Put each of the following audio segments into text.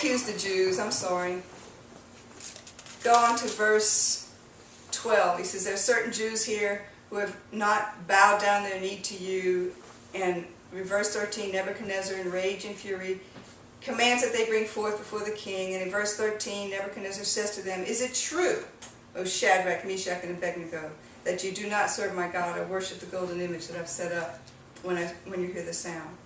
accused the Jews, I'm sorry. Go on to verse 12. He says, there are certain Jews here who have not bowed down their knee to you. And in verse 13, Nebuchadnezzar, in rage and fury, commands that they bring forth before the king. And in verse 13, Nebuchadnezzar says to them, is it true, O Shadrach, Meshach, and Abednego, that you do not serve my God or worship the golden image that I've set up when you hear the sound?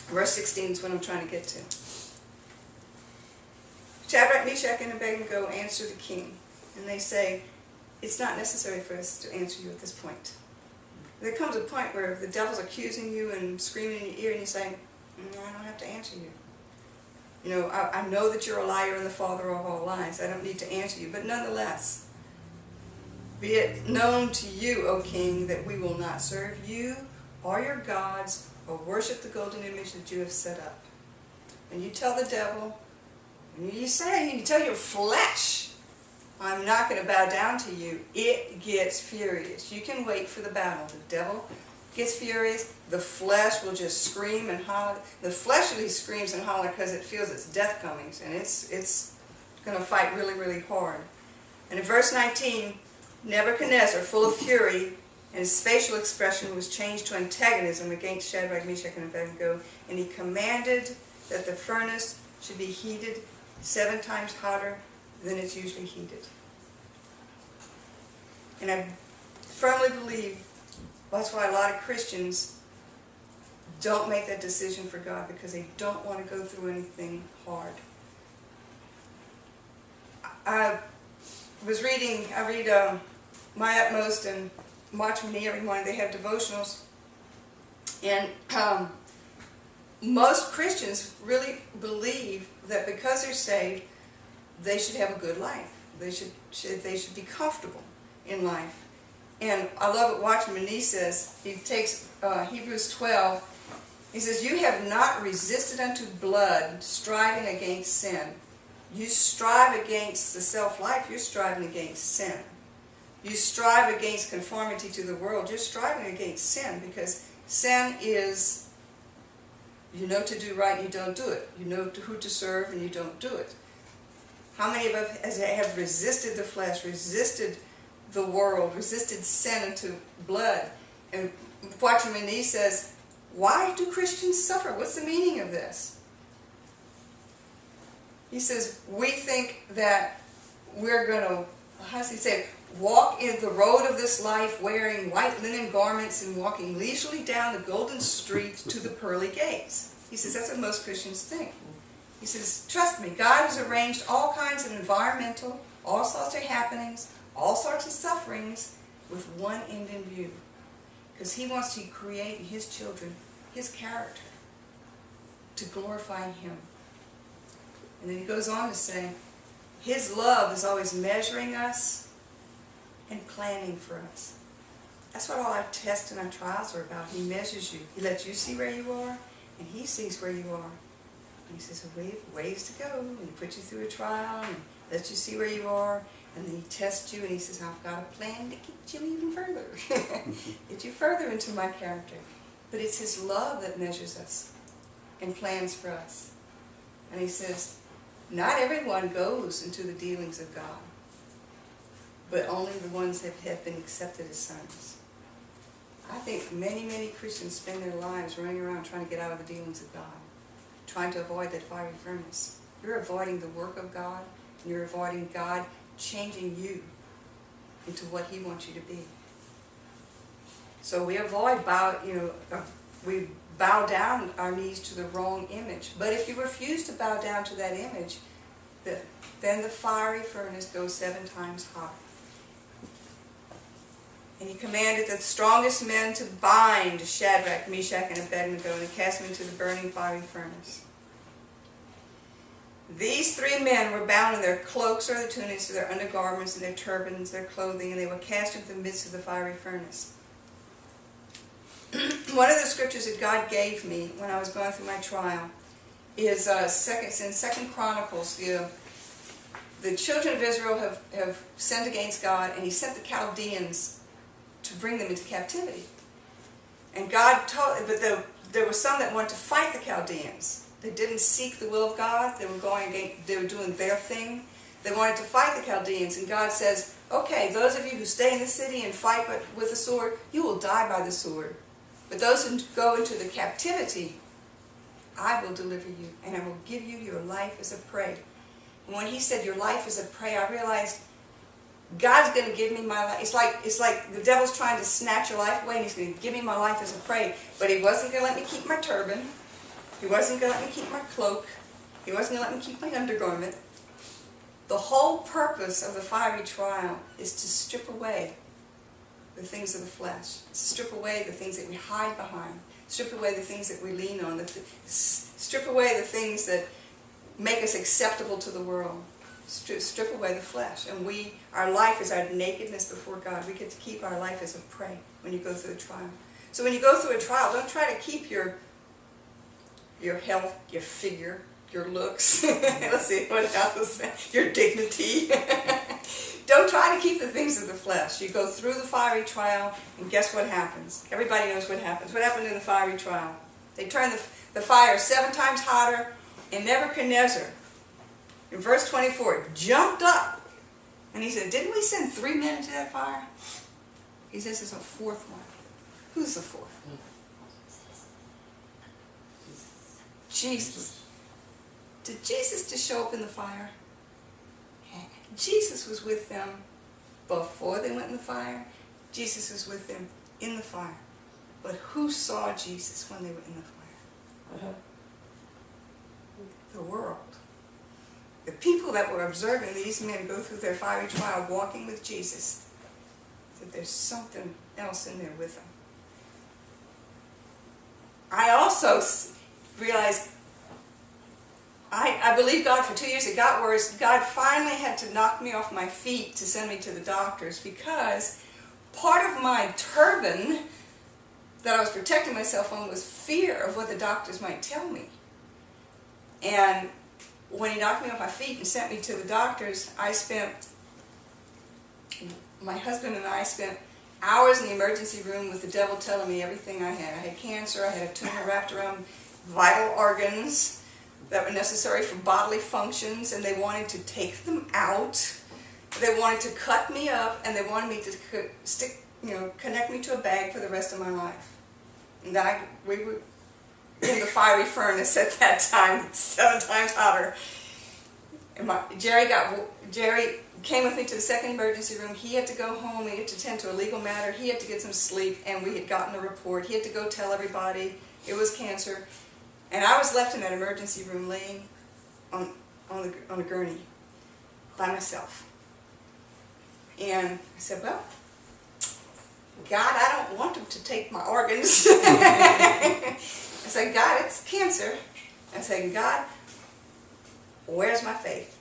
Verse 16 is what I'm trying to get to. Shadrach, Meshach, and Abednego answer the king, and they say, it's not necessary for us to answer you at this point. There comes a point where the devil's accusing you and screaming in your ear, and you say, I don't have to answer you. You know, I know that you're a liar and the father of all lies. I don't need to answer you. But nonetheless, be it known to you, O king, that we will not serve you or your gods or worship the golden image that you have set up. And you tell the devil, and you tell your flesh, I'm not going to bow down to you. It gets furious. You can wait for the battle. The devil gets furious. The flesh will just scream and holler. The flesh at least screams and holler because it feels its death coming. And it's going to fight really, really hard. And in verse 19, Nebuchadnezzar, full of fury, and his facial expression was changed to antagonism against Shadrach, Meshach, and Abednego, and he commanded that the furnace should be heated 7 times hotter than it's usually heated. And I firmly believe that's why a lot of Christians don't make that decision for God, because they don't want to go through anything hard. I read My Utmost and Watch Me every morning. They have devotionals. And most Christians really believe that because they're saved, they should have a good life. They should be comfortable in life. And I love what Watchman Nee says. He takes Hebrews 12. He says, you have not resisted unto blood, striving against sin. You strive against the self-life, you're striving against sin. You strive against conformity to the world, you're striving against sin, because sin is, you know to do right and you don't do it. You know who to serve and you don't do it. How many of us have resisted the flesh, resisted the world, resisted sin unto blood? And Watchman Nee says, why do Christians suffer? What's the meaning of this? He says, we think that we're going to, how does he say, walk in the road of this life wearing white linen garments and walking leisurely down the golden street to the pearly gates. He says, that's what most Christians think. He says, trust me, God has arranged all kinds of environmental, all sorts of happenings, all sorts of sufferings with one end in view. Because he wants to create in his children his character to glorify him. And then he goes on to say, his love is always measuring us and planning for us. That's what all our tests and our trials are about. He measures you. He lets you see where you are, and he sees where you are. And he says, ways to go. And he puts you through a trial and lets you see where you are. And then he tests you, and he says, I've got a plan to get you even further. Get you further into my character. But it's his love that measures us and plans for us. And he says, not everyone goes into the dealings of God, but only the ones that have been accepted as sons. I think many, many Christians spend their lives running around trying to get out of the dealings of God, trying to avoid that fiery furnace. You're avoiding the work of God, and you're avoiding God changing you into what he wants you to be. So we avoid we bow down our knees to the wrong image. But if you refuse to bow down to that image, then the fiery furnace goes 7 times hotter. And he commanded the strongest men to bind Shadrach, Meshach, and Abednego and cast them into the burning fiery furnace. These 3 men were bound in their cloaks or their tunics, or their undergarments, and their turbans, their clothing, and they were cast into the midst of the fiery furnace. One of the scriptures that God gave me when I was going through my trial is in 2 Chronicles. The children of Israel have sinned against God, and he sent the Chaldeans to bring them into captivity. And God told, but there were some that wanted to fight the Chaldeans. They didn't seek the will of God. They were doing their thing. They wanted to fight the Chaldeans, and God says, okay, those of you who stay in the city and fight with the sword, you will die by the sword. But those who go into the captivity, I will deliver you, and I will give you your life as a prey. And when he said your life is a prey, I realized God's going to give me my life. It's like the devil's trying to snatch your life away, and he's going to give me my life as a prey. But he wasn't going to let me keep my turban. He wasn't going to let me keep my cloak. He wasn't going to let me keep my undergarment. The whole purpose of the fiery trial is to strip away the things of the flesh. To strip away the things that we hide behind. Strip away the things that we lean on. Strip away the things that make us acceptable to the world. Strip away the flesh. And our life is our nakedness before God. We get to keep our life as a prey when you go through a trial. So when you go through a trial, don't try to keep your health, your figure, your looks, let's see, what else? Your dignity. Don't try to keep the things of the flesh. You go through the fiery trial, and guess what happens? Everybody knows what happens. What happened in the fiery trial? They turned the fire 7 times hotter, and Nebuchadnezzar, in verse 24, jumped up, and he said, didn't we send 3 men into that fire? He says there's a 4th one. Who's the 4th? Jesus. Did Jesus just show up in the fire? Jesus was with them before they went in the fire. Jesus was with them in the fire. But who saw Jesus when they were in the fire? The world. The people that were observing these men go through their fiery trial walking with Jesus, that there's something else in there with them. I also realized I believed God for 2 years. It got worse. God finally had to knock me off my feet to send me to the doctors, because part of my turban that I was protecting myself on was fear of what the doctors might tell me. And when he knocked me off my feet and sent me to the doctors, my husband and I spent hours in the emergency room with the devil telling me everything I had. I had cancer, I had a tumor wrapped around vital organs that were necessary for bodily functions, and they wanted to take them out. They wanted to cut me up, and they wanted me to connect me to a bag for the rest of my life. And we were in the fiery furnace at that time, 7 times hotter. And Jerry came with me to the 2nd emergency room. He had to go home. We had to attend to a legal matter. He had to get some sleep, and we had gotten a report. He had to go tell everybody it was cancer. And I was left in that emergency room laying on a gurney by myself. And I said, well, God, I don't want them to take my organs. I said, God, it's cancer. I said, God, where's my faith?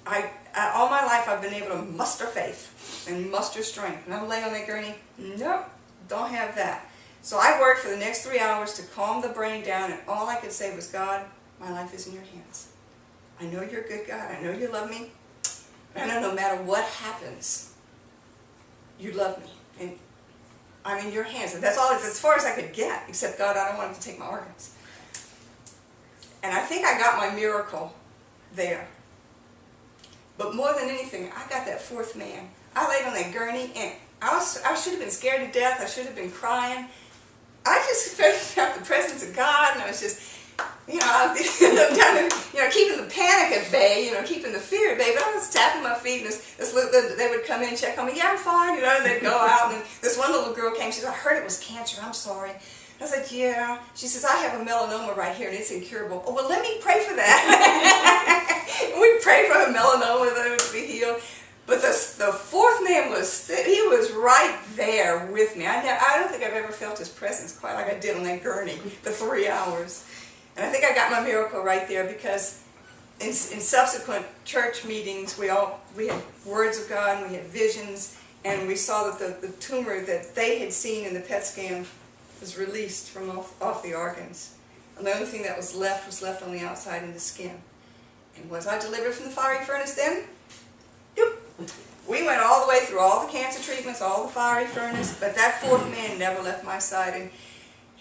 All my life I've been able to muster faith and muster strength. And I'm laying on that gurney, nope, don't have that. So I worked for the next 3 hours to calm the brain down, and all I could say was, God, my life is in your hands. I know you're a good God. I know you love me. I know no matter what happens, you love me. And I'm in your hands. And that's all, as far as I could get, except, God, I don't want him to take my organs. And I think I got my miracle there. But more than anything, I got that 4th man. I laid on that gurney, and I should have been scared to death. I should have been crying. I just felt the presence of God, and I was just, keeping the panic at bay, keeping the fear at bay. But I was tapping my feet, and they would come in and check on me. Yeah, I'm fine, and they'd go out. And this one little girl came. She said, I heard it was cancer. I'm sorry. I was like, yeah. She says, I have a melanoma right here, and it's incurable. Oh, well, let me pray for that. We prayed for a melanoma that it would be healed. But the 4th man he was right there with me. I don't think I've ever felt his presence quite like I did on that gurney, the 3 hours. And I think I got my miracle right there, because in subsequent church meetings, we had words of God, and we had visions, and we saw that the tumor that they had seen in the PET scan was released from off the organs. And the only thing that was left on the outside in the skin. And was I delivered from the fiery furnace then? Yep. We went all the way through all the cancer treatments, all the fiery furnace, but that 4th man never left my side. And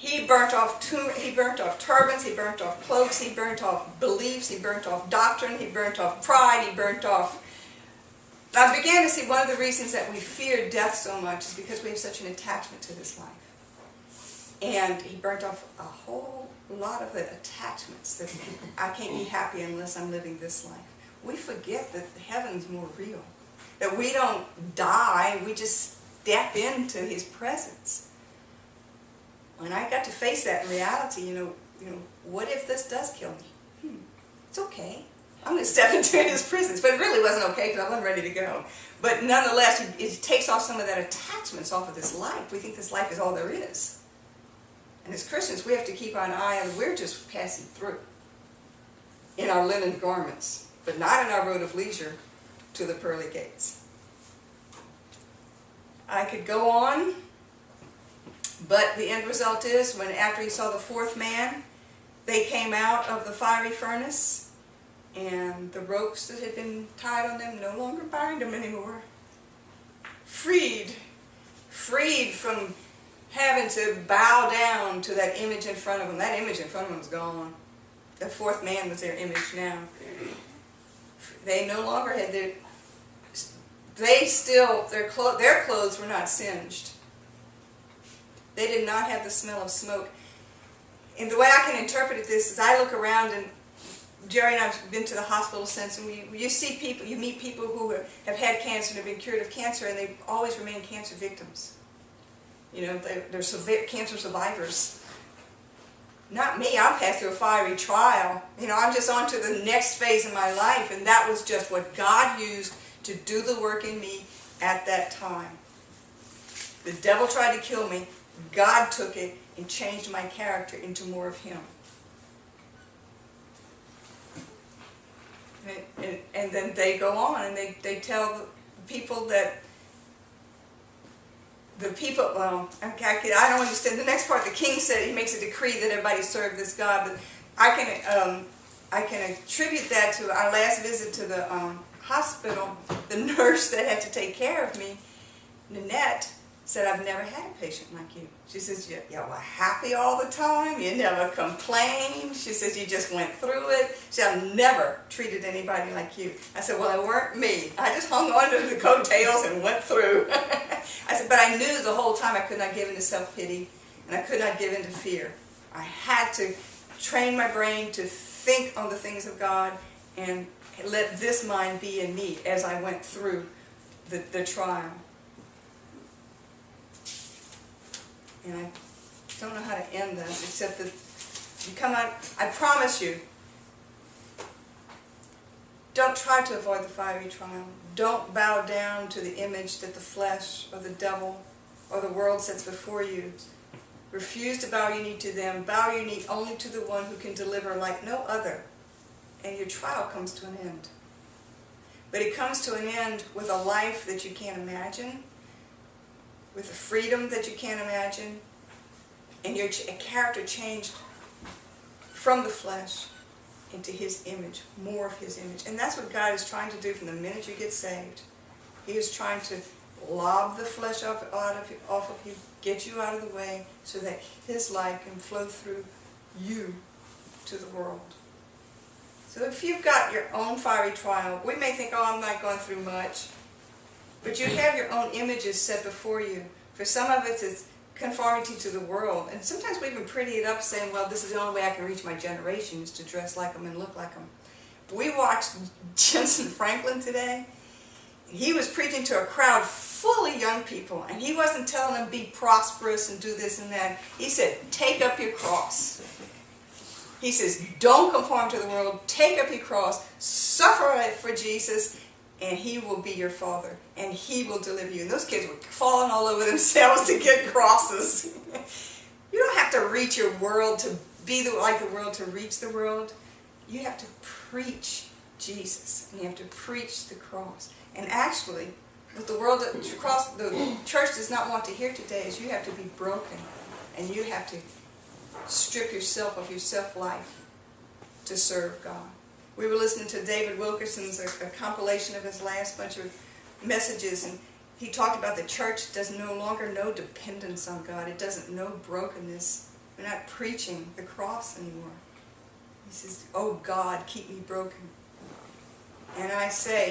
He burnt off turbans, he burnt off cloaks, he burnt off beliefs, he burnt off doctrine, he burnt off pride, he burnt off... I began to see one of the reasons that we fear death so much is because we have such an attachment to this life. And he burnt off a whole lot of the attachments that I can't be happy unless I'm living this life. We forget that heaven's more real. That we don't die, we just step into his presence. When I got to face that in reality, you know, what if this does kill me? It's okay. I'm going to step into his presence. But it really wasn't okay because I wasn't ready to go. But nonetheless, it takes off some of that attachments off of this life. We think this life is all there is. And as Christians, we have to keep an eye on, we're just passing through in our linen garments, but not in our road of leisure to the pearly gates. I could go on, but the end result is when after he saw the fourth man, they came out of the fiery furnace, and the ropes that had been tied on them no longer bind them anymore. Freed from having to bow down to that image in front of them. That image in front of them was gone. The fourth man was their image now. They no longer had their clothes were not singed. They did not have the smell of smoke. And the way I can interpret this is I look around, and Jerry and I have been to the hospital since, and you see people, you meet people who have had cancer and have been cured of cancer, and they always remain cancer victims. You know, they're cancer survivors. Not me. I passed through a fiery trial. You know, I'm just on to the next phase of my life, and that was just what God used to do the work in me at that time. The devil tried to kill me. God took it and changed my character into more of him. And then they go on and they tell the people that I don't understand the next part. The king said he makes a decree that everybody serve this God, but I can attribute that to our last visit to the hospital. The nurse that had to take care of me, Nanette, said, "I've never had a patient like you." She says, "You were happy all the time. You never complained." She says, "You just went through it." She said, "I've never treated anybody like you." I said, "Well, it weren't me. I just hung on to the coattails and went through." I said, "But I knew the whole time I could not give in to self-pity, and I could not give in to fear. I had to train my brain to think on the things of God and let this mind be in me as I went through the trial." And I don't know how to end this, except that you come out, I promise you, don't try to avoid the fiery trial. Don't bow down to the image that the flesh or the devil or the world sets before you. Refuse to bow your knee to them. Bow your knee only to the one who can deliver like no other. And your trial comes to an end. But it comes to an end with a life that you can't imagine, with a freedom that you can't imagine, and your character changed from the flesh into his image, more of his image. And that's what God is trying to do from the minute you get saved. He is trying to lob the flesh off of you, get you out of the way, so that his life can flow through you to the world. So if you've got your own fiery trial, we may think, "Oh, I'm not going through much." But you have your own images set before you. For some of it, it's conformity to the world. And sometimes we even pretty it up saying, "Well, this is the only way I can reach my generation is to dress like them and look like them." We watched Jensen Franklin today. He was preaching to a crowd full of young people. And he wasn't telling them, "Be prosperous and do this and that." He said, "Take up your cross." He says, "Don't conform to the world. Take up your cross. Suffer for Jesus. And he will be your father, and he will deliver you." And those kids were falling all over themselves to get crosses. You don't have to reach your world to be like the world to reach the world. You have to preach Jesus, and you have to preach the cross. And actually, what the church does not want to hear today is you have to be broken, and you have to strip yourself of your self-life to serve God. We were listening to David Wilkerson's a compilation of his last bunch of messages, and he talked about the church does no longer know dependence on God. It doesn't know brokenness. We're not preaching the cross anymore. He says, oh God, keep me broken. And I say,